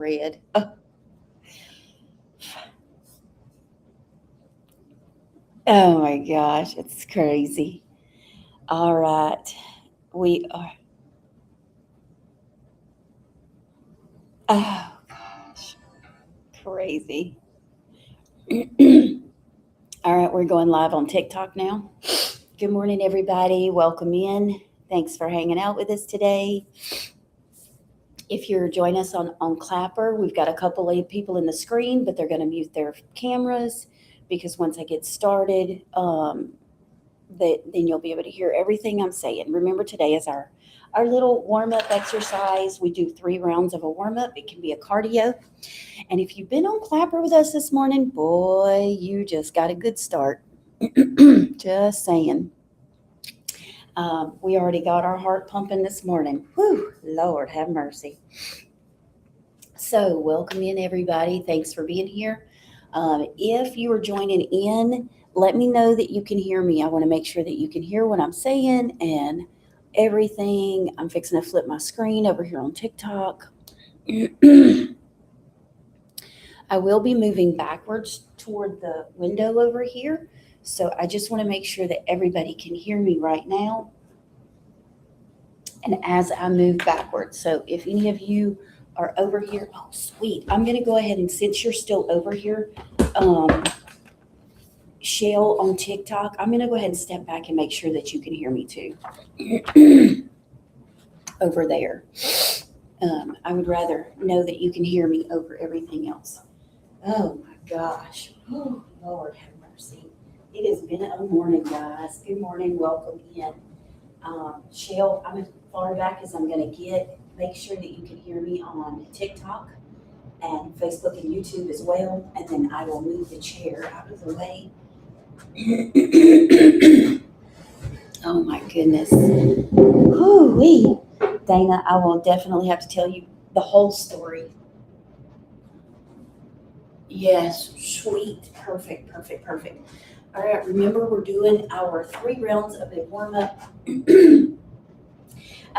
red. Oh my gosh, it's crazy. All right. We are, oh gosh, crazy. All right, we're going live on TikTok now. Good morning, everybody. Welcome in. Thanks for hanging out with us today. If you're joining us on Clapper, we've got a couple of people in the screen, but they're going to mute their cameras because once I get started, then you'll be able to hear everything I'm saying. Remember, today is our little warm-up exercise. We do 3 rounds of a warm-up. It can be a cardio. And if you've been on Clapper with us this morning, boy, you just got a good start. Just saying. We already got our heart pumping this morning. Whew, Lord have mercy. So, welcome in, everybody. Thanks for being here. If you are joining in, let me know that you can hear me. I want to make sure that you can hear what I'm saying and everything. I'm fixing to flip my screen over here on TikTok. I will be moving backwards toward the window over here. So I just want to make sure that everybody can hear me right now. And as I move backwards. So if any of you are over here, oh, sweet. I'm going to go ahead and since you're still over here, Shell on TikTok, I'm going to go ahead and step back and make sure that you can hear me too. Over there. I would rather know that you can hear me over everything else. Oh my gosh. Oh, Lord have mercy. It has been a morning, guys. Good morning. Welcome in. Shell, I'm as far back as I'm going to get. Make sure that you can hear me on TikTok and Facebook and YouTube as well. And then I will move the chair out of the way. Oh my goodness. Whoo-wee. Dana, I will definitely have to tell you the whole story. Yes, sweet. Perfect, perfect, perfect. All right, remember we're doing our 3 rounds of a warm-up. I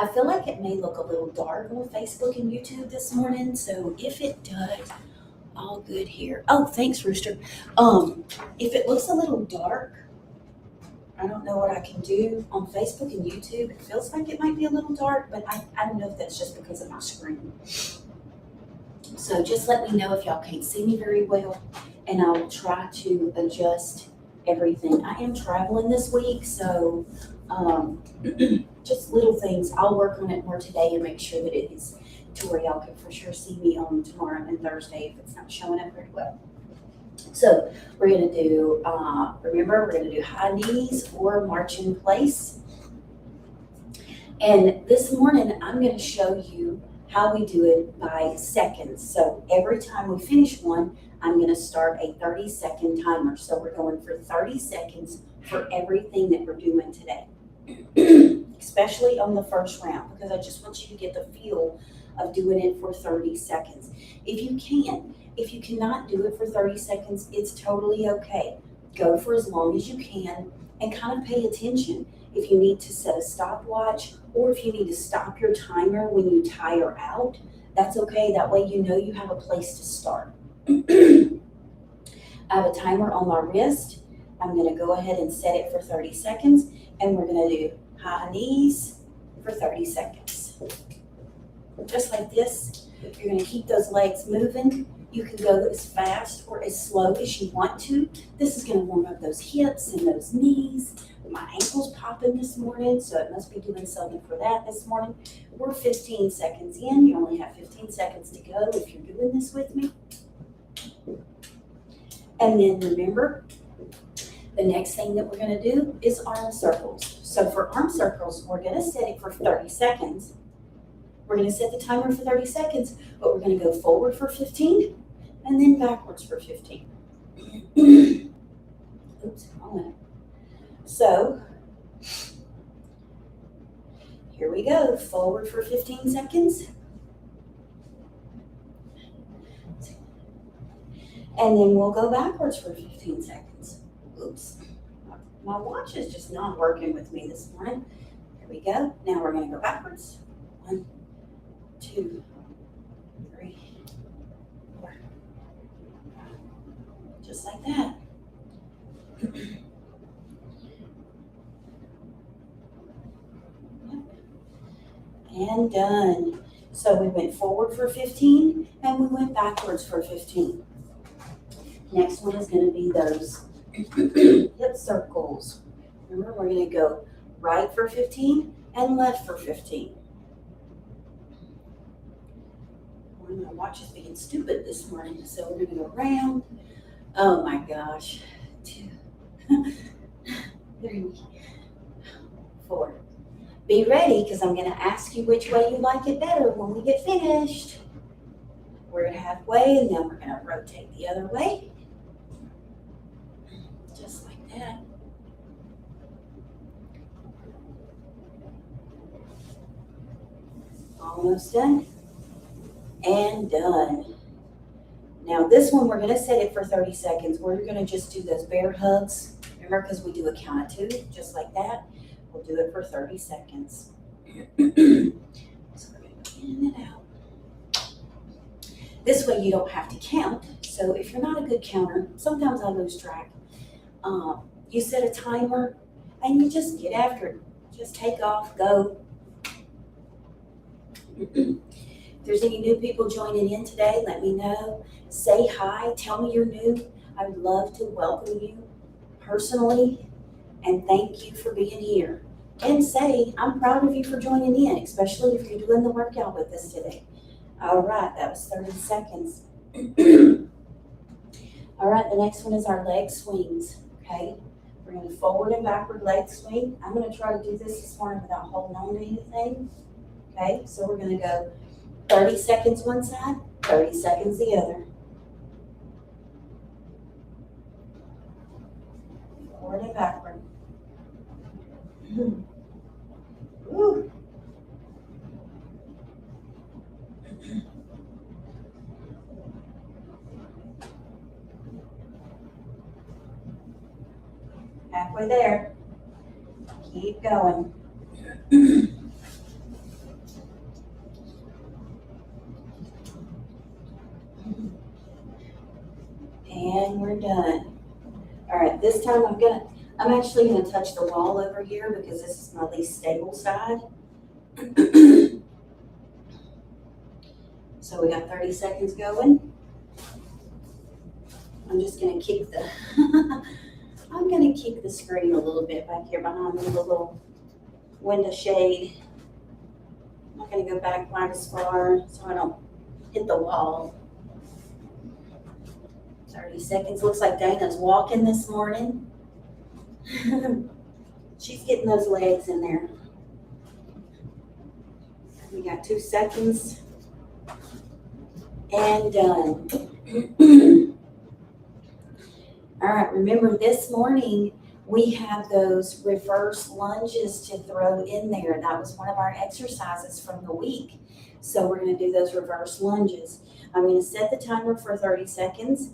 feel like it may look a little dark on Facebook and YouTube this morning, so if it does, all good here. Oh, thanks, Rooster. If it looks a little dark, I don't know what I can do on Facebook and YouTube. It feels like it might be a little dark, but I don't know if that's just because of my screen. So just let me know if y'all can't see me very well, and I'll try to adjust everything. I am traveling this week, so just little things. I'll work on it more today and make sure that it is to where y'all can for sure see me on tomorrow and Thursday if it's not showing up very well. So we're going to do, remember, we're going to do high knees or march in place. And this morning, I'm going to show you how we do it by seconds. So every time we finish one, I'm going to start a 30-second timer. So we're going for 30 seconds for everything that we're doing today, especially on the first round, because I just want you to get the feel of doing it for 30 seconds. If you cannot do it for 30 seconds, it's totally okay. Go for as long as you can and kind of pay attention. If you need to set a stopwatch or if you need to stop your timer when you tire out, that's okay. That way you know you have a place to start. I have a timer on my wrist. I'm going to go ahead and set it for 30 seconds, and we're going to do high knees for 30 seconds. Just like this, you're going to keep those legs moving. You can go as fast or as slow as you want to. This is going to warm up those hips and those knees. My ankle's popping this morning, so it must be doing something for that this morning. We're 15 seconds in. You only have 15 seconds to go if you're doing this with me. And then remember, the next thing that we're going to do is arm circles. So for arm circles, we're going to set it for 30 seconds. We're going to set the timer for 30 seconds, but we're going to go forward for 15 and then backwards for 15. Oops, wrong one. So here we go, forward for 15 seconds. And then we'll go backwards for 15 seconds. Oops, my watch is just not working with me this morning. Here we go. Now we're going to go backwards. 1, 2, 3, just like that. And done. So we went forward for 15 and we went backwards for 15. Next one is going to be those hip circles. Remember, we're going to go right for 15 and left for 15. My watch is being stupid this morning, so we're going to go around. Oh my gosh. 2, 3, 4. Be ready, because I'm going to ask you which way you like it better when we get finished. We're halfway, and then we're going to rotate the other way. Just like that. Almost done. And done. Now this one, we're going to set it for 30 seconds. We're going to just do those bear hugs. Remember, because we do a count of 2, just like that. We'll do it for 30 seconds. So we're going to go in and out. This way you don't have to count. So if you're not a good counter, sometimes I lose track. You set a timer and you just get after it. Just take off, go. If there's any new people joining in today, let me know. Say hi, tell me you're new. I would love to welcome you personally and thank you for being here. And say, I'm proud of you for joining in, especially if you're doing the workout with us today. All right, that was 30 seconds. All right, the next one is our leg swings, okay? We're going to forward and backward leg swing. I'm going to try to do this morning without holding on to anything, okay? So we're going to go 30 seconds one side, 30 seconds the other. Forward and backward. Woo. Halfway there. Keep going. And we're done. All right, this time I'm actually gonna touch the wall over here because this is my least stable side. So we got 30 seconds going. I'm just gonna kick the I'm gonna kick the screen a little bit back here behind me with a little window shade. I'm not gonna go back quite as far so I don't hit the wall. 30 seconds. Looks like Dana's walking this morning. She's getting those legs in there. We got 2 seconds. And done. All right, remember this morning we have those reverse lunges to throw in there. That was one of our exercises from the week. So we're going to do those reverse lunges. I'm going to set the timer for 30 seconds.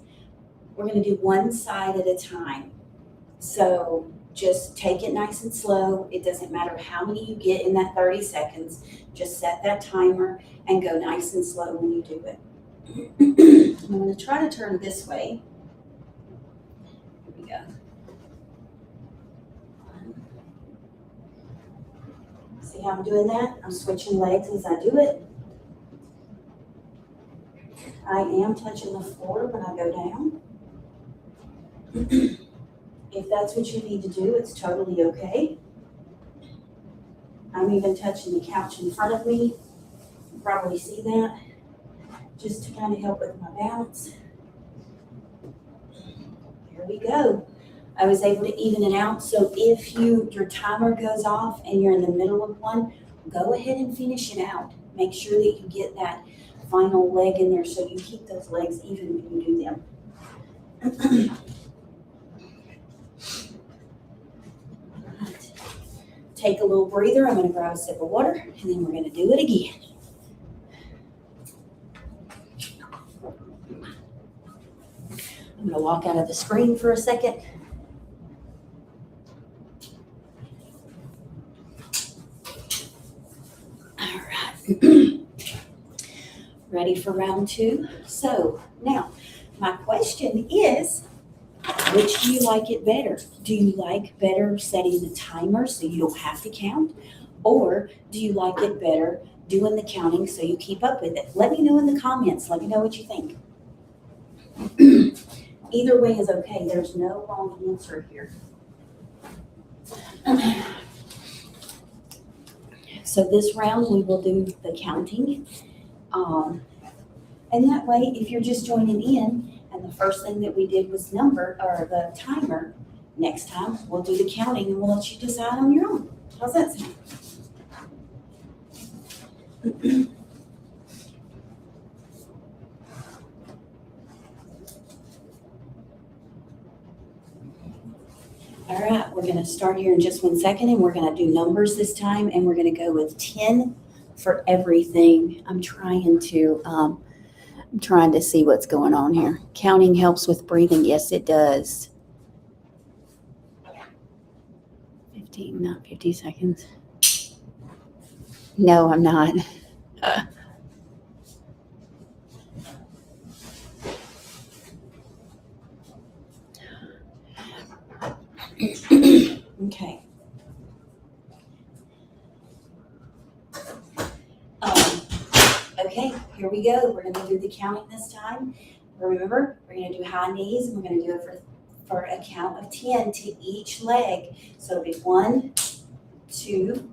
We're going to do one side at a time. So just take it nice and slow. It doesn't matter how many you get in that 30 seconds. Just set that timer and go nice and slow when you do it. I'm going to try to turn this way. Here we go. See how I'm doing that? I'm switching legs as I do it. I am touching the floor when I go down. If that's what you need to do, it's totally okay. I'm even touching the couch in front of me. You probably see that. Just to kind of help with my balance. There we go. I was able to even it out. So if your timer goes off and you're in the middle of one, go ahead and finish it out. Make sure that you get that final leg in there so you keep those legs even when you do them. Right. Take a little breather. I'm going to grab a sip of water and then we're going to do it again. I'm going to walk out of the screen for a second. All right. Ready for round 2? So now, my question is, Which do you like it better? Do you like better setting the timer so you don't have to count? Or do you like it better doing the counting so you keep up with it? Let me know in the comments. Let me know what you think. Either way is okay. There's no wrong answer here. So this round we will do the counting. And that way, if you're just joining in and the first thing that we did was number or the timer, next time we'll do the counting and we'll let you decide on your own. How's that sound? All right, we're going to start here in just 1 second and we're going to do numbers this time and we're going to go with 10 for everything. I'm trying to see what's going on here. Counting helps with breathing. Yes, it does. 15, not 50 seconds. No, I'm not. Okay. Okay, here we go. We're going to do the counting this time. Remember, we're going to do high knees, and we're going to do it for a count of 10 to each leg. So it'll be 1, 2,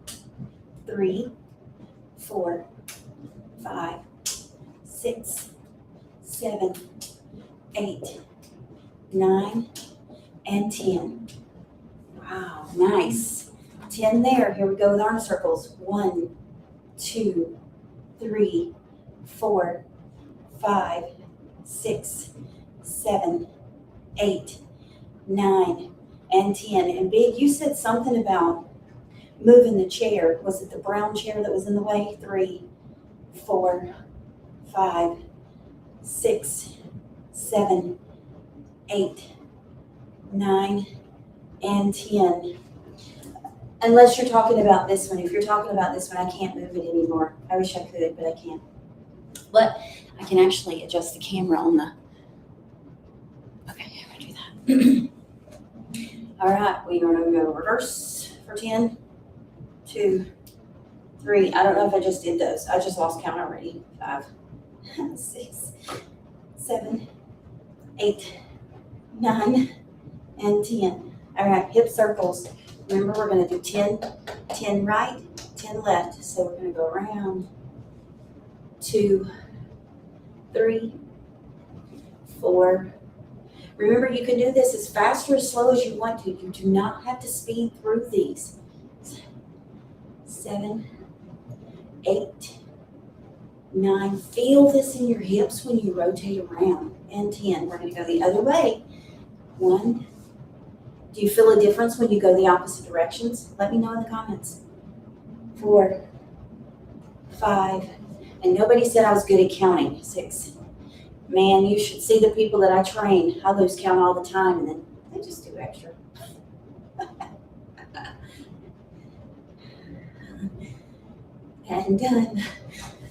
3, 4, 5, 6, 7, 8, 9, and 10. Wow, nice. 10 there. Here we go with arm circles. 1, 2, 3, 4, 5, 6, 7, 8, 9, and 10. And Big, you said something about moving the chair. Was it the brown chair that was in the way? 3, 4, 5, 6, 7, 8, 9, and 10. Unless you're talking about this one. If you're talking about this one, I can't move it anymore. I wish I could, but I can't. But I can actually adjust the camera on the... Okay, I'm going to do that. All right, we are going to go reverse for 10, 2, 3. I don't know if I just did those. I just lost count already. 5, 6, 7, 8, 9, and 10. All right, hip circles. Remember, we're going to do 10 right, 10 left. So we're going to go around, 2, 3, 4. Remember, you can do this as fast or as slow as you want to. You do not have to speed through these. 7, 8, 9. Feel this in your hips when you rotate around. And 10. We're going to go the other way. 1. Do you feel a difference when you go the opposite directions? Let me know in the comments. 4, 5, and nobody said I was good at counting. 6. Man, you should see the people that I train. I lose count all the time, and then they just do extra. And done.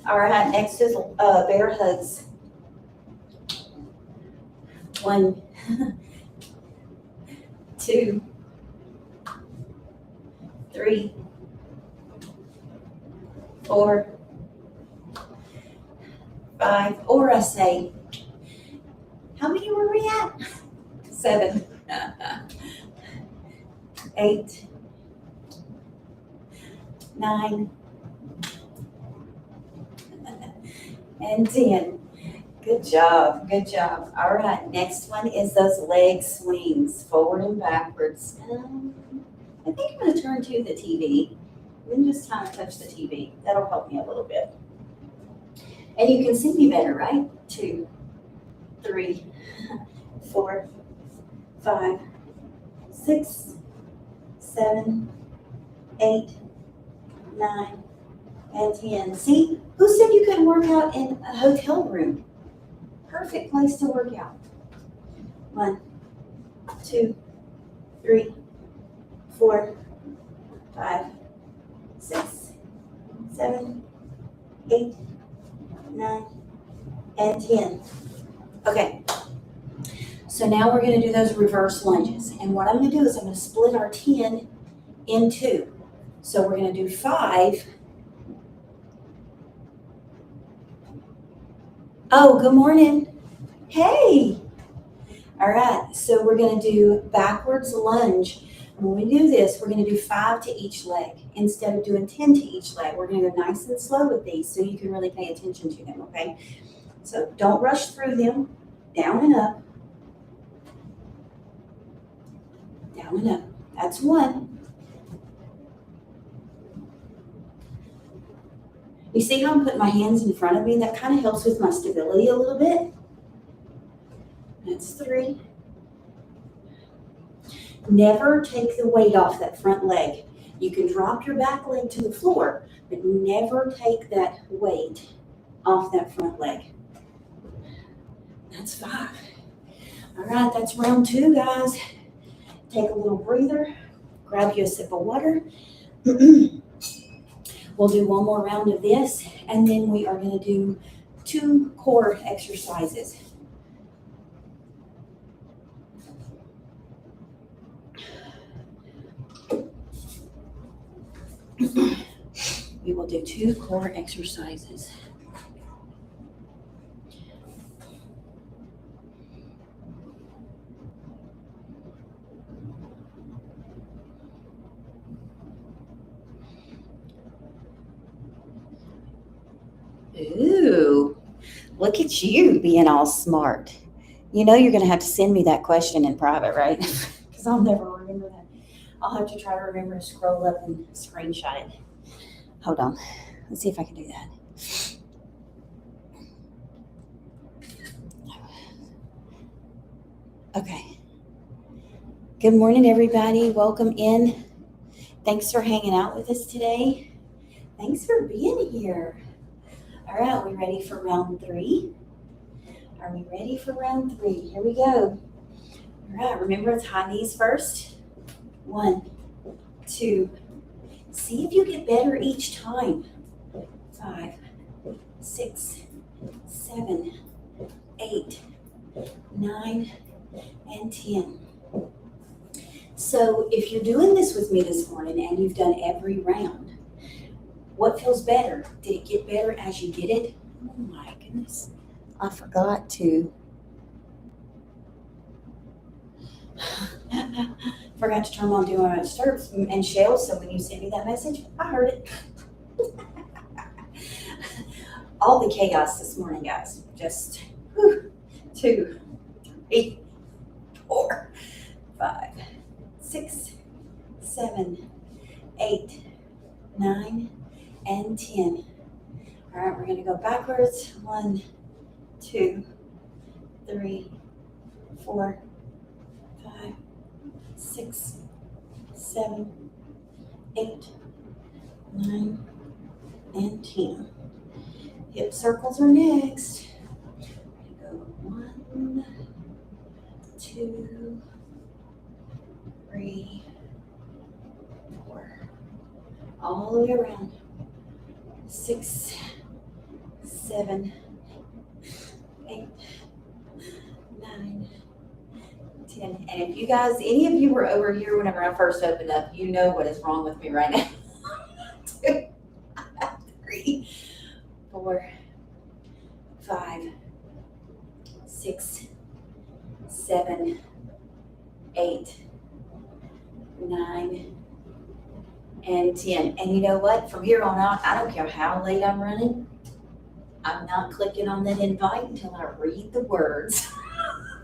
All right, next is bear hugs. 1, 2, 3, 4, 5, or I say, how many were we at? 7, 8, 9, and 10. Good job, good job. All right, next one is those leg swings, forward and backwards. I think I'm going to turn to the TV. Then just kind of touch the TV. That'll help me a little bit. And you can see me better, right? 2, 3, 4, 5, 6, 7, 8, 9, and 10. See, who said you couldn't work out in a hotel room? Perfect place to work out. 1, 2, 3, 4, 5, 6, 7, 8, 9, and 10. Okay. So now we're gonna do those reverse lunges. And what I'm gonna do is I'm gonna split our 10 in two. So we're gonna do 5. Oh, good morning. Hey. All right, so we're gonna do backwards lunge. And when we do this, we're gonna do 5 to each leg. Instead of doing 10 to each leg, we're gonna go nice and slow with these so you can really pay attention to them, okay? So don't rush through them. Down and up. Down and up. That's 1. You see how I'm putting my hands in front of me? That kind of helps with my stability a little bit. That's 3. Never take the weight off that front leg. You can drop your back leg to the floor, but never take that weight off that front leg. That's 5. All right, that's round 2, guys. Take a little breather, grab you a sip of water. We'll do one more round of this, and then we are going to do 2 core exercises. We will do 2 core exercises. Ooh, look at you being all smart. You know you're going to have to send me that question in private, right? Because I'll never remember that. I'll have to try to remember to scroll up and screenshot it. Hold on. Let's see if I can do that. Okay. Good morning, everybody. Welcome in. Thanks for hanging out with us today. Thanks for being here. All right, we ready for round 3? Are we ready for round 3? Here we go. All right, remember it's high knees first. 1, 2. See if you get better each time. 5, 6, 7, 8, 9, and 10. So if you're doing this with me this morning and you've done every round, what feels better? Did it get better as you did it? Oh my goodness. I forgot to turn on Do Not Disturb and Shell, so when you sent me that message, I heard it. All the chaos this morning, guys. Just 2, 3, 4, 5, 6, 7, 8, 9, and 10. All right, we're going to go backwards. 1, 2, 3, 4, 5, 6, 7, 8, 9, and 10. Hip circles are next. We're going to go 1, 2, 3, 4. All the way around. 6, 7, 8, 9, 10. And if you guys, any of you were over here whenever I first opened up, you know what is wrong with me right now. 2, 3, 4, 5, 6, 7, 8, 9, and 10. And you know what? From here on out, I don't care how late I'm running. I'm not clicking on that invite until I read the words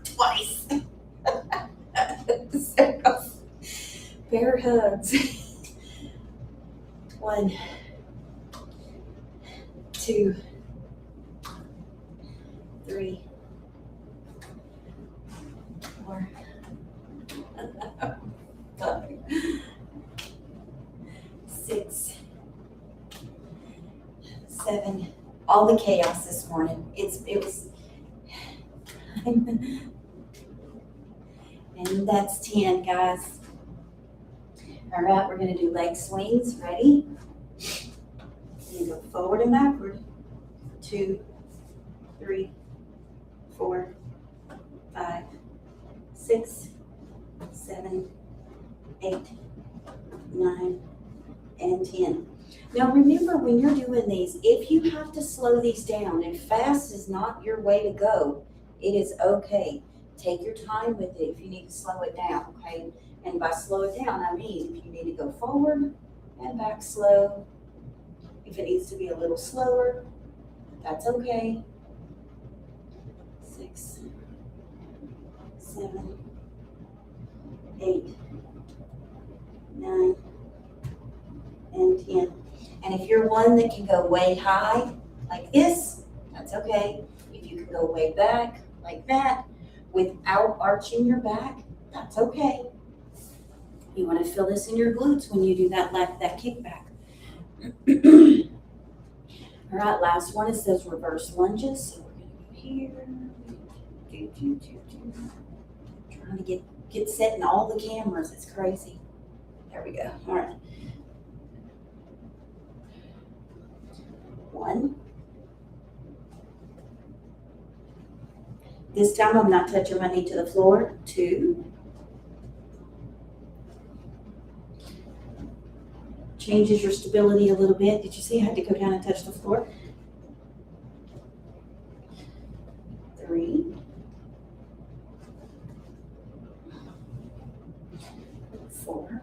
twice. Bear hugs. 1, 2, 3, 4, 5, 6, 7. All the chaos this morning. It was, and that's 10, guys. All right, we're going to do leg swings. Ready? You go forward and backward. 2, 3, 4, 5, 6, 7, 8, 9, and 10. Now remember, when you're doing these, if you have to slow these down, and fast is not your way to go, it is okay. Take your time with it if you need to slow it down, okay? And by slow it down, I mean if you need to go forward and back slow, if it needs to be a little slower, that's okay. 6, 7, 8, 9, and 10. And if you're one that can go way high, like this, that's okay. If you can go way back, like that, without arching your back, that's okay. You want to feel this in your glutes when you do that kickback. All right, last one is those reverse lunges. So we're going to go here. Trying to get set in all the cameras. It's crazy. There we go. All right. 1. This time I'm not touching my knee to the floor. 2. Changes your stability a little bit. Did you see I had to go down and touch the floor? 3. 4.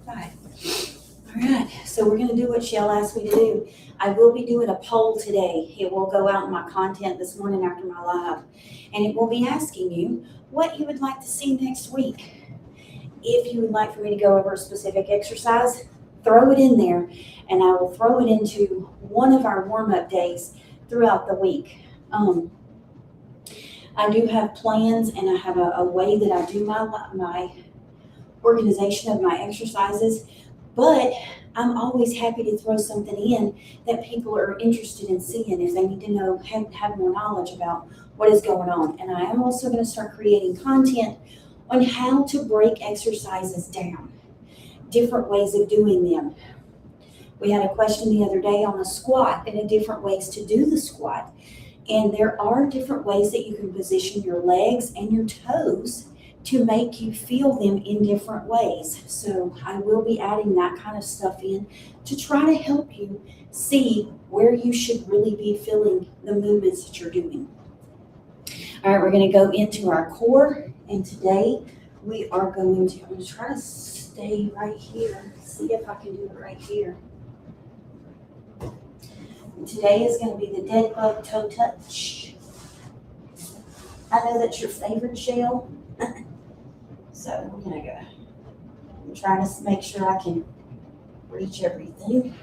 5. All right, so we're going to do what Shell asked me to do. I will be doing a poll today. It will go out in my content this morning after my live, and it will be asking you what you would like to see next week. If you would like for me to go over a specific exercise, throw it in there, and I will throw it into one of our warm-up days throughout the week. I do have plans, and I have a way that I do my organization of my exercises, but I'm always happy to throw something in that people are interested in seeing if they need to know, have more knowledge about what is going on. And I am also going to start creating content on how to break exercises down, different ways of doing them. We had a question the other day on a squat and different ways to do the squat. And there are different ways that you can position your legs and your toes to make you feel them in different ways. So I will be adding that kind of stuff in to try to help you see where you should really be feeling the movements that you're doing. All right, we're going to go into our core, and today we are going to, I'm going to try to stay right here, see if I can do it right here. And today is going to be the dead bug toe touch. I know that's your favorite, Shell. So we're going to go. I'm trying to make sure I can reach everything.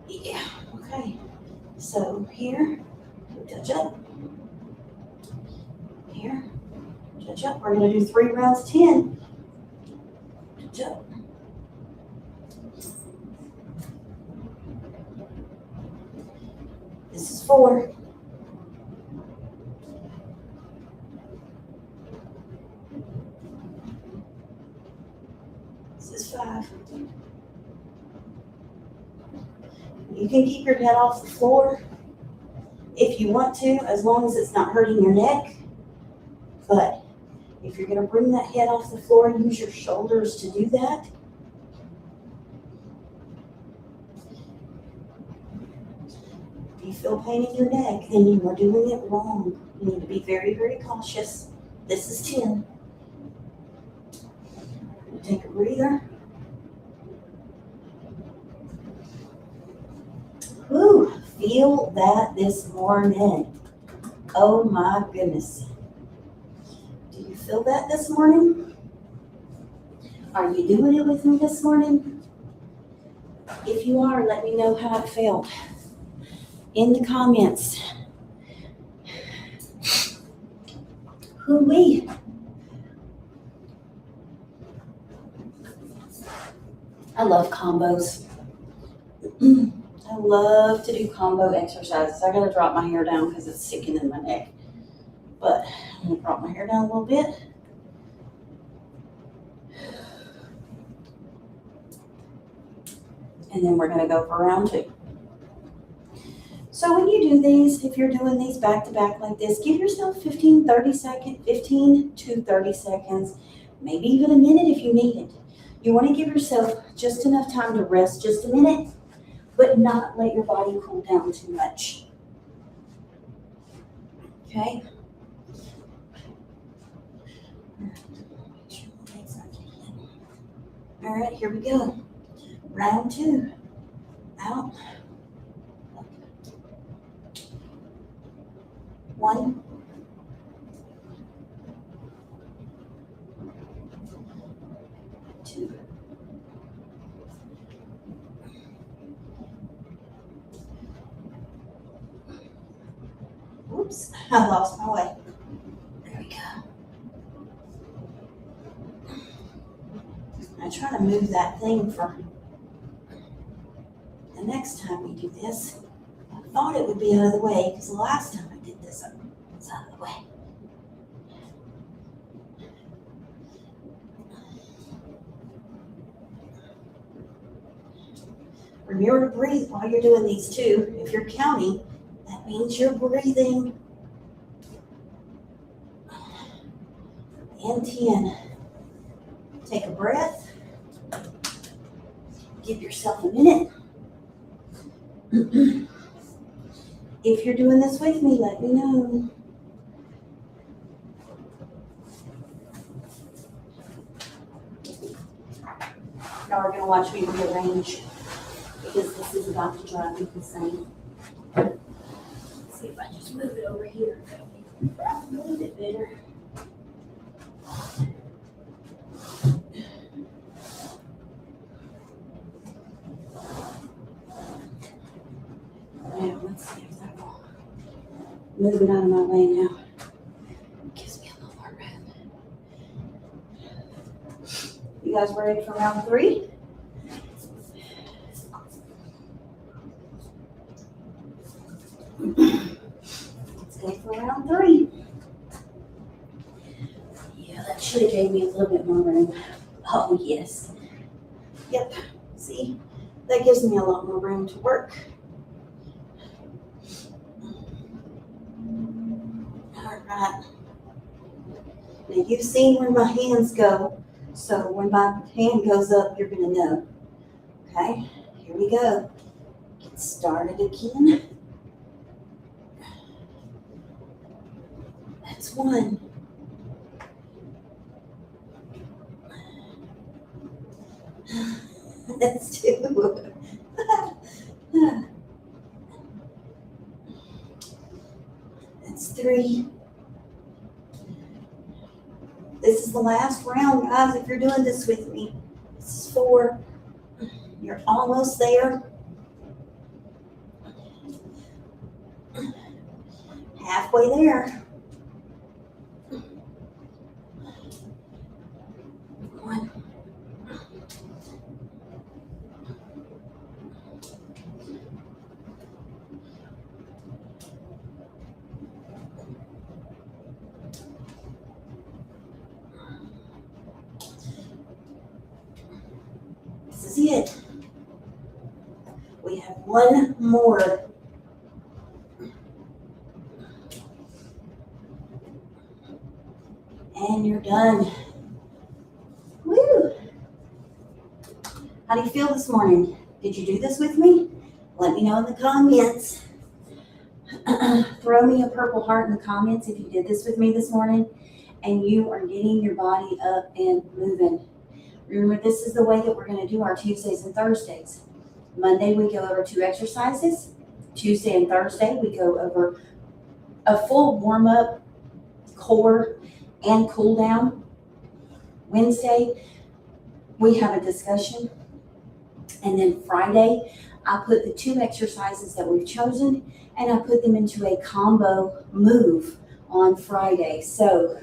Yeah, okay. So here, touch up. Here, touch up. We're going to do 3 rounds, 10. Touch up. This is 4. This is 5. You can keep your head off the floor if you want to, as long as it's not hurting your neck. But if you're going to bring that head off the floor, use your shoulders to do that. If you feel pain in your neck, then you are doing it wrong. You need to be very, very cautious. This is 10. Take a breather. Whew, feel that this morning. Oh my goodness. Do you feel that this morning? Are you doing it with me this morning? If you are, let me know how it felt in the comments. Hoo-wee. I love combos. I love to do combo exercises. I gotta drop my hair down because it's sickening my neck. But I'm gonna drop my hair down a little bit. And then we're gonna go for round 2. So when you do these, if you're doing these back to back like this, give yourself 15 to 30 seconds, maybe even a minute if you need it. You want to give yourself just enough time to rest just a minute, but not let your body cool down too much. Okay? All right, here we go. Round 2. Out. 1, 2, 'oops, I lost my way. There we go. I try to move that thing for the next time we do this. I thought it would be out of the way because the last time I did this, it was out of the way. Remember to breathe while you're doing these too. If you're counting, that means you're breathing. And 10. Take a breath. Give yourself a minute. If you're doing this with me, let me know. Now we're going to watch me rearrange because this is about to drive me insane. Let's see if I just move it over here. A little bit better. Now, let's see if that will move it out of my way now. Gives me a little more room. You guys ready for round 3? Let's go for round 3. Yeah, that should have gave me a little bit more room. Oh, yes. Yep, see, that gives me a lot more room to work. All right. Now you've seen where my hands go, so when my hand goes up, you're gonna know. Okay, here we go. Get started again. That's 1. That's 2. That's 3. This is the last round, guys, if you're doing this with me. This is 4. You're almost there. Halfway there. 1. This is it. We have 1 more. And you're done. Woo! How do you feel this morning? Did you do this with me? Let me know in the comments. Throw me a purple heart in the comments if you did this with me this morning and you are getting your body up and moving. Remember, this is the way that we're going to do our Tuesdays and Thursdays. Monday, we go over 2 exercises. Tuesday and Thursday, we go over a full warm-up, core, and cool down. Wednesday, we have a discussion. And then Friday, I put the 2 exercises that we've chosen and I put them into a combo move on Friday. So,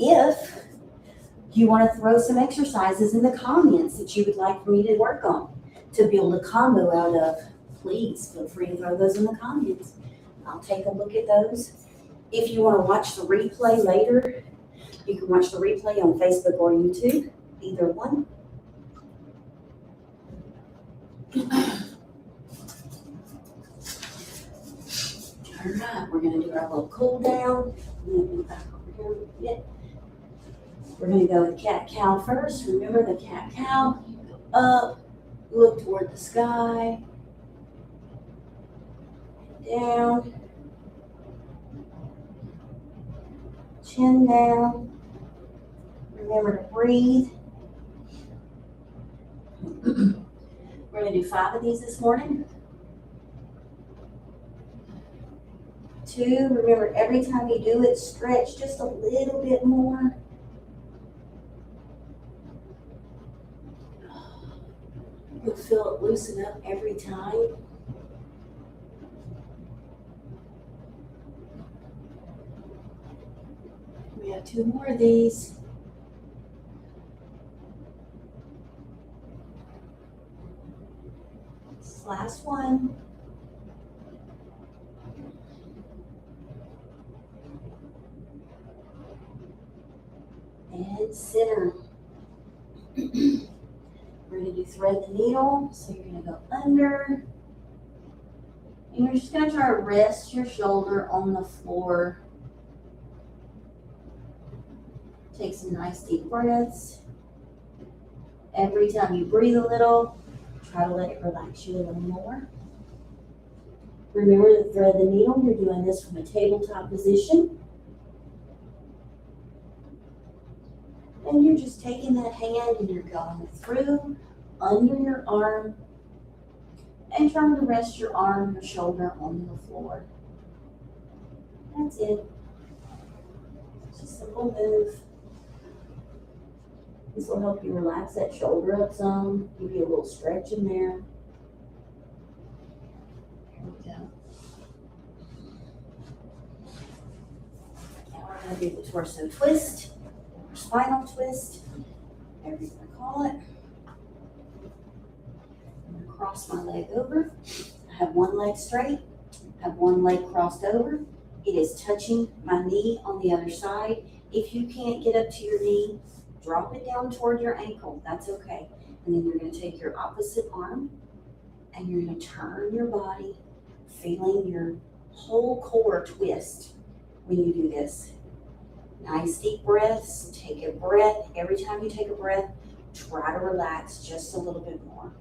if you want to throw some exercises in the comments that you would like for me to work on to build a combo out of, please feel free to throw those in the comments. I'll take a look at those. If you want to watch the replay later, you can watch the replay on Facebook or YouTube, either one. All right, we're gonna do our little cool down. Move back over here a little bit. We're gonna go with cat-cow first. Remember the cat-cow? Up, look toward the sky, down, chin down. Remember to breathe. We're gonna do 5 of these this morning. 2, remember every time you do it, stretch just a little bit more. You'll feel it loosen up every time. We have 2 more of these. This last one. And center. We're going to do thread the needle. So you're going to go under. And you're just going to try to rest your shoulder on the floor. Take some nice deep breaths. Every time you breathe a little, try to let it relax you a little more. Remember to thread the needle. You're doing this from a tabletop position. And you're just taking that hand and you're going through under your arm and trying to rest your arm, your shoulder on the floor. That's it. It's a simple move. This will help you relax that shoulder up some, give you a little stretch in there. Here we go. Now we're going to do the torso twist. Spinal twist, whatever you want to call it. I'm going to cross my leg over. I have one leg straight, have one leg crossed over. It is touching my knee on the other side. If you can't get up to your knee, drop it down toward your ankle. That's okay. And then you're going to take your opposite arm and you're going to turn your body, feeling your whole core twist when you do this. Nice deep breaths. Take a breath. Every time you take a breath, try to relax just a little bit more.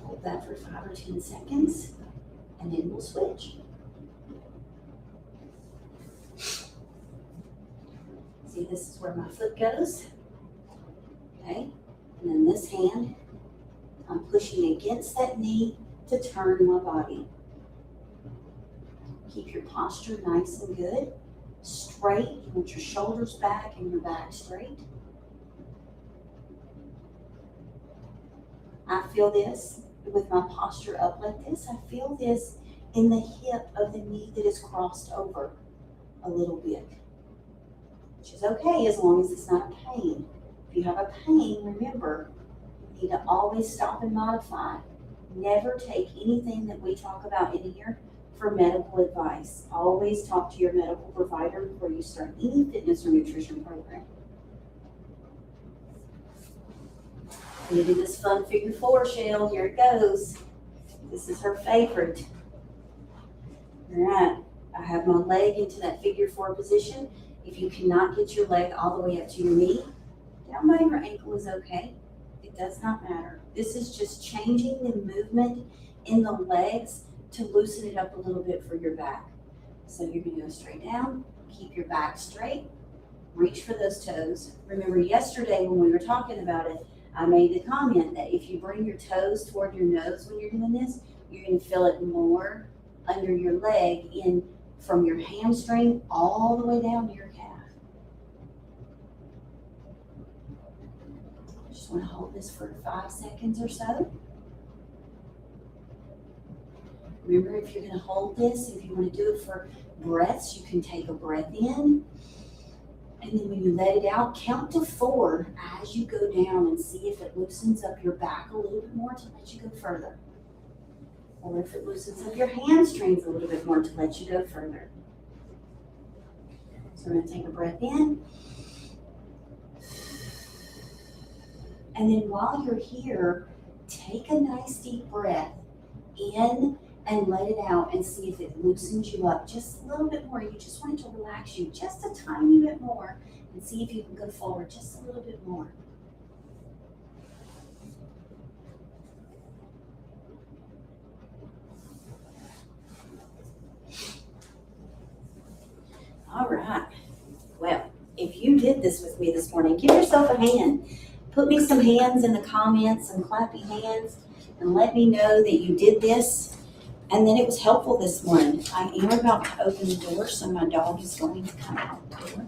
Hold that for 5 or 10 seconds, and then we'll switch. See, this is where my foot goes. Okay, and then this hand, I'm pushing against that knee to turn my body. Keep your posture nice and good. Straight. You want your shoulders back and your back straight. I feel this with my posture up like this. I feel this in the hip of the knee that is crossed over a little bit, which is okay as long as it's not a pain. If you have a pain, remember, you need to always stop and modify. Never take anything that we talk about in here for medical advice. Always talk to your medical provider before you start any fitness or nutrition program. We do this fun figure 4, Shell. Here it goes. This is her favorite. All right. I have my leg into that figure 4 position. If you cannot get your leg all the way up to your knee, down by your ankle is okay. It does not matter. This is just changing the movement in the legs to loosen it up a little bit for your back. So you're going to go straight down, keep your back straight, reach for those toes. Remember yesterday when we were talking about it, I made the comment that if you bring your toes toward your nose when you're doing this, you're going to feel it more under your leg in from your hamstring all the way down to your calf. Just want to hold this for 5 seconds or so. Remember, if you're going to hold this, if you want to do it for breaths, you can take a breath in. And then when you let it out, count to 4 as you go down and see if it loosens up your back a little bit more to let you go further. Or if it loosens up your hamstrings a little bit more to let you go further. So we're going to take a breath in. And then while you're here, take a nice deep breath in and let it out and see if it loosens you up just a little bit more. You just want it to relax you just a tiny bit more and see if you can go forward just a little bit more. All right. Well, if you did this with me this morning, give yourself a hand. Put me some hands in the comments, some clappy hands, and let me know that you did this and then it was helpful this morning. I am about to open the door, so my dog is going to come out the door.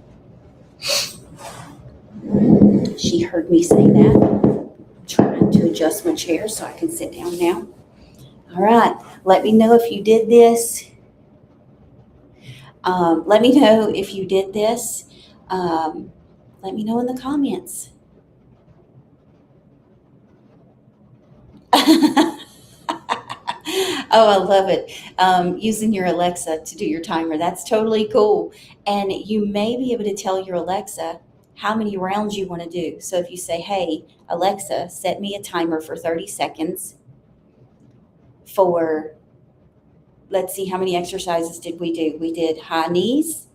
She heard me say that. I'm trying to adjust my chair so I can sit down now. All right. Let me know if you did this. Let me know if you did this. Let me know in the comments. Oh, I love it. Using your Alexa to do your timer. That's totally cool. And you may be able to tell your Alexa how many rounds you want to do. So if you say, hey, Alexa, set me a timer for 30 seconds for, let's see, how many exercises did we do? We did high knees.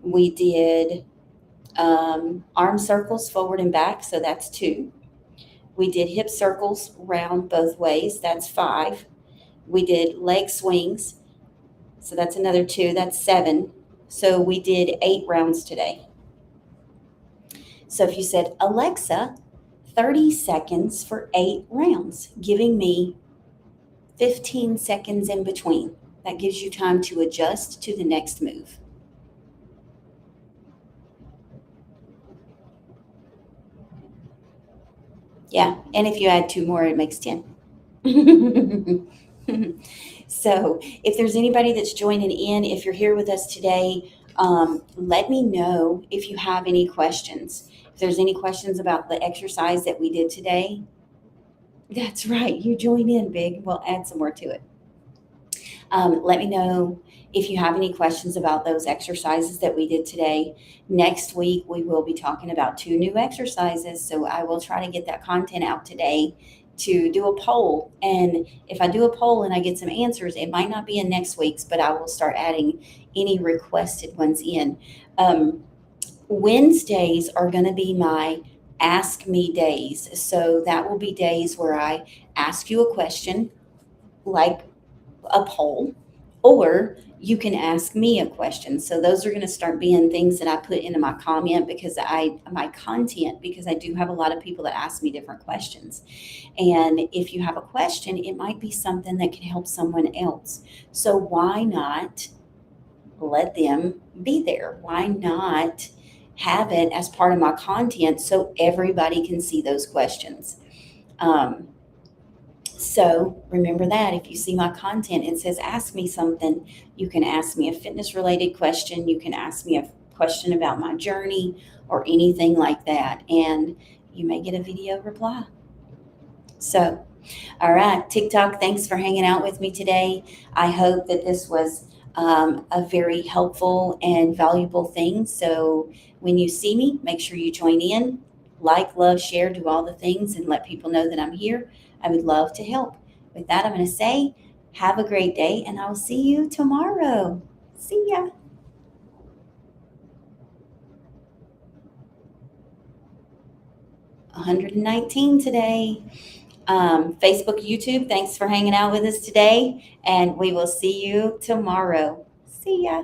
We did arm circles forward and back. So that's 2. We did hip circles round both ways. That's 5. We did leg swings. So that's another 2. That's 7. So we did 8 rounds today. So if you said, Alexa, 30 seconds for 8 rounds, giving me 15 seconds in between. That gives you time to adjust to the next move. Yeah, and if you add 2 more, it makes 10. So if there's anybody that's joining in, if you're here with us today, let me know if you have any questions. If there's any questions about the exercise that we did today, that's right, you join in, Big. We'll add some more to it. Let me know if you have any questions about those exercises that we did today. Next week, we will be talking about 2 new exercises. So I will try to get that content out today to do a poll. And if I do a poll and I get some answers, it might not be in next week's, but I will start adding any requested ones in. Wednesdays are going to be my Ask Me days. So that will be days where I ask you a question, like a poll, or you can ask me a question. So those are going to start being things that I put into my comment because my content, because I do have a lot of people that ask me different questions. And if you have a question, it might be something that can help someone else. So why not let them be there? Why not have it as part of my content so everybody can see those questions? So remember that if you see my content, it says ask me something. You can ask me a fitness related question. You can ask me a question about my journey or anything like that. And you may get a video reply. So, all right, TikTok, thanks for hanging out with me today. I hope that this was a very helpful and valuable thing. So when you see me, make sure you join in, like, love, share, do all the things, and let people know that I'm here. I would love to help. With that, I'm going to say, have a great day, and I'll see you tomorrow. See ya. 119 today. Facebook, YouTube, thanks for hanging out with us today, and we will see you tomorrow. See ya.